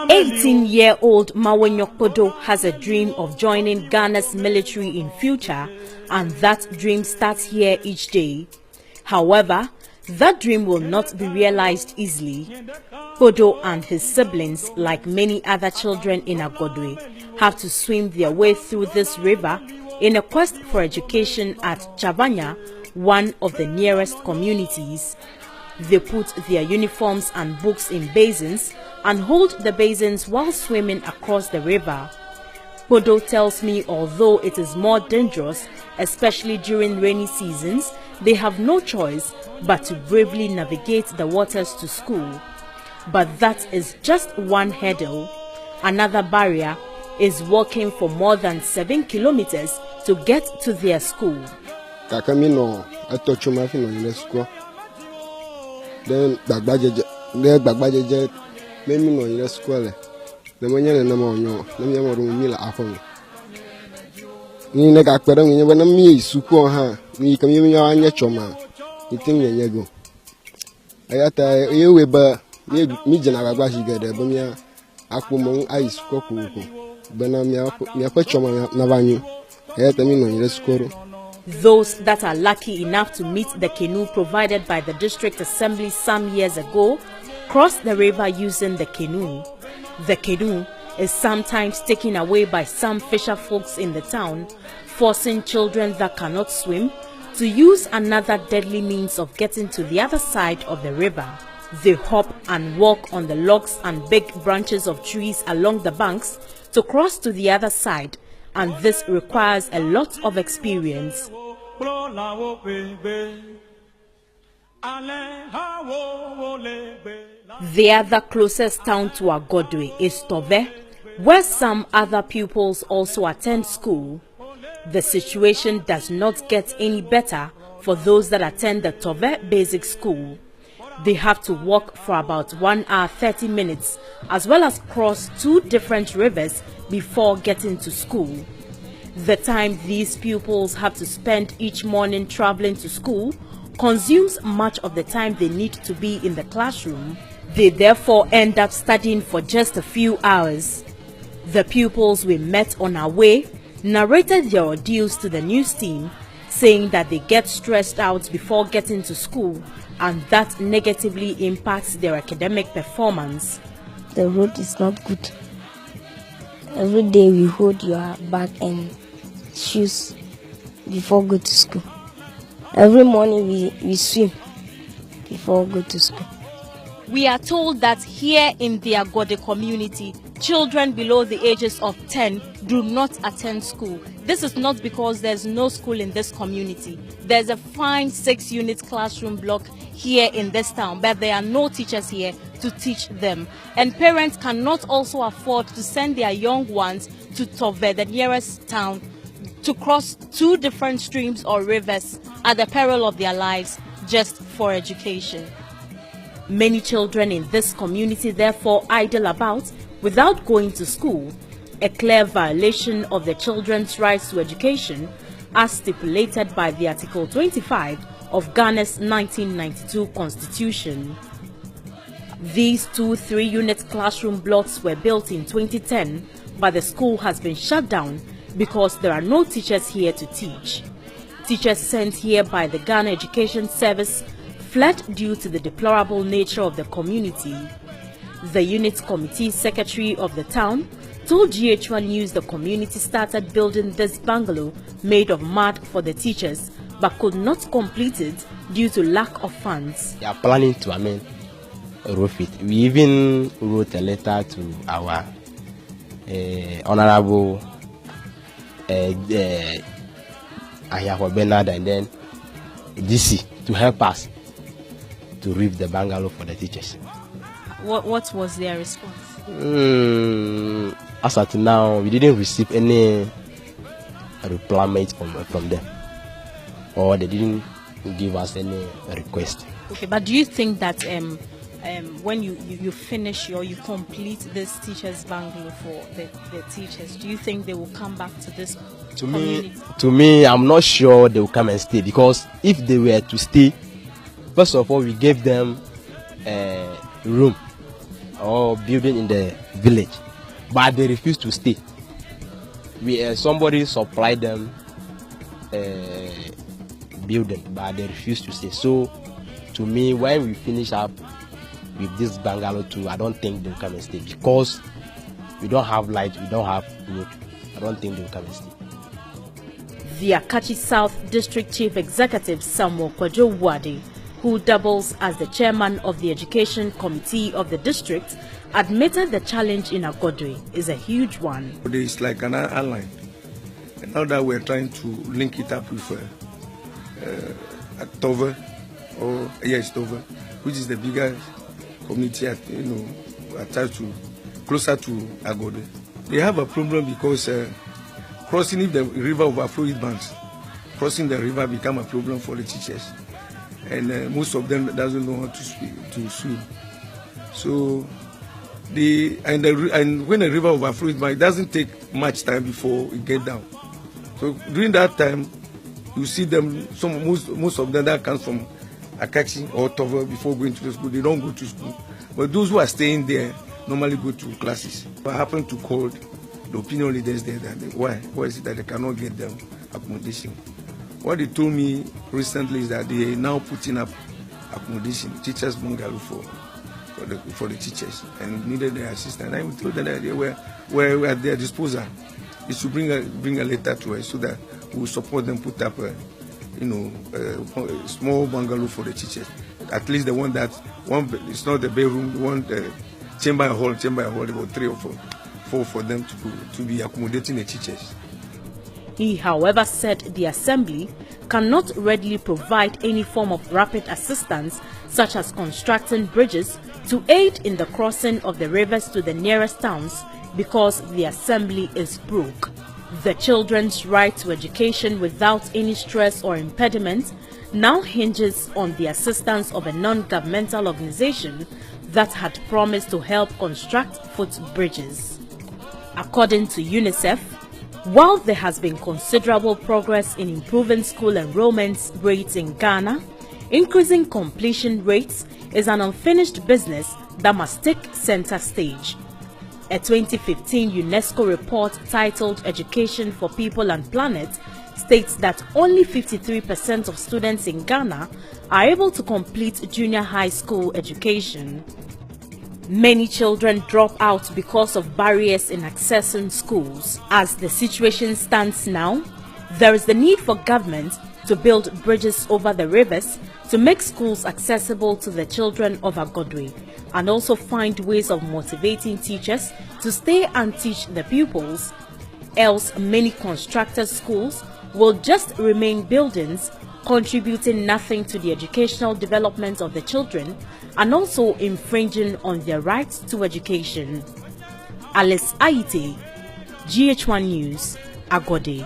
18-year-old Mawenyokpodo has a dream of joining Ghana's military in future, and that dream starts here each day. However, that dream will not be realized easily. Podo and his siblings, like many other children in Agodwe, have to swim their way through this river in a quest for education at Chavanya, one of the nearest communities. They put their uniforms and books in basins and hold the basins while swimming across the river. Podo tells me although it is more dangerous, especially during rainy seasons, they have no choice but to bravely navigate the waters to school. But that is just one hurdle. Another barrier is walking for more than 7 kilometers to get to their school. Then bagbaje memi no yire school le mo nyere na mo nyo na mi mo ru mi la afon ni ne ga pere mi na mi isuku ha ni kam mi ya anya choma itin nye go ayata yewe ba mi jina bagba shi gede bo mi akpo mo ai suku ko be na mi akpo choma na banyu ayata mi no yire school. Those that are lucky enough to meet the canoe provided by the district assembly some years ago cross the river using the canoe. The canoe is sometimes taken away by some fisher folks in the town, forcing children that cannot swim to use another deadly means of getting to the other side of the river. They hop and walk on the logs and big branches of trees along the banks to cross to the other side, and this requires a lot of experience. The other closest town to Agodwe is Togo, where some other pupils also attend school. The situation does not get any better for those that attend the Togo Basic School. They have to walk for about 1 hour 30 minutes, as well as cross 2 different rivers before getting to school. The time these pupils have to spend each morning traveling to school consumes much of the time they need to be in the classroom. They therefore end up studying for just a few hours. The pupils we met on our way narrated their ordeals to the news team, saying that they get stressed out before getting to school, and that negatively impacts their academic performance. The road is not good. Every day we hold your bag and shoes before go to school. Every morning we swim before go to school. We are told that here in the Agode community, children below the ages of 10 do not attend school. This is not because there's no school in this community. There's a fine 6-unit classroom block here in this town, but there are no teachers here to teach them. And parents cannot also afford to send their young ones to Togo, the nearest town, to cross 2 different streams or rivers at the peril of their lives just for education. Many children in this community therefore idle about without going to school, a clear violation of the children's rights to education as stipulated by the Article 25 of Ghana's 1992 Constitution. These 2 3-unit classroom blocks were built in 2010, but the school has been shut down because there are no teachers here to teach. Teachers sent here by the Ghana Education Service fled due to the deplorable nature of the community. The unit committee secretary of the town told GH1 News the community started building this bungalow made of mud for the teachers, but could not complete it due to lack of funds. We are planning to amend roof it. We even wrote a letter to our Honorable Ayaho Bernard and then DC to help us to roof the bungalow for the teachers. What was their response? As at now, we didn't receive any reply from them, or they didn't give us any request. Okay, but do you think that when you finish or you complete this teachers' bungalow for the teachers, do you think they will come back to this To me, I'm not sure they will come and stay, because if they were to stay, first of all, we gave them a room or building in the village, but they refused to stay. Somebody supplied them a building, but they refused to stay. So, to me, when we finish up with this bungalow too, I don't think they'll come and stay, because we don't have light, we don't have road. I don't think they'll come and stay. The Akachi South District Chief Executive Samuel Kwajo Wade, who doubles as the chairman of the Education Committee of the district, admitted the challenge in Agodwe is a huge one. It's like an airline, and now that we're trying to link it up with Togo, Togo, which is the bigger community, attached to, closer to Agodwe. They have a problem because crossing, if the river overflows banks, crossing the river become a problem for the teachers, and most of them doesn't know how to swim. So and when the river overflows bank, it doesn't take much time before it get down. So during that time, you see them. Most of them that comes from Akachi or Togo before going to the school, they don't go to school. But those who are staying there normally go to classes. I happen to call the opinion leaders there that why is it that they cannot get them accommodation? What they told me recently is that they are now putting up accommodation, teachers bungalow for the teachers, and needed their assistance. I told them that they were at their disposal. They should bring a letter to us so that we will support them, put up a small bungalow for the teachers. At least the one that it's not the bedroom, one chamber and hall, about 3 or 4 for them to be accommodating the teachers. He, however, said the assembly cannot readily provide any form of rapid assistance, such as constructing bridges to aid in the crossing of the rivers to the nearest towns, because the assembly is broke. The children's right to education without any stress or impediment now hinges on the assistance of a non-governmental organization that had promised to help construct footbridges. According to UNICEF, while there has been considerable progress in improving school enrollment rates in Ghana, increasing completion rates is an unfinished business that must take center stage. A 2015 UNESCO report titled Education for People and Planet states that only 53% of students in Ghana are able to complete junior high school education. Many children drop out because of barriers in accessing schools. As the situation stands now, there is the need for government to build bridges over the rivers to make schools accessible to the children of Agodwe, and also find ways of motivating teachers to stay and teach the pupils. Else, many constructed schools will just remain buildings, contributing nothing to the educational development of the children and also infringing on their right to education. Alice Aite, GH1 News, Agode.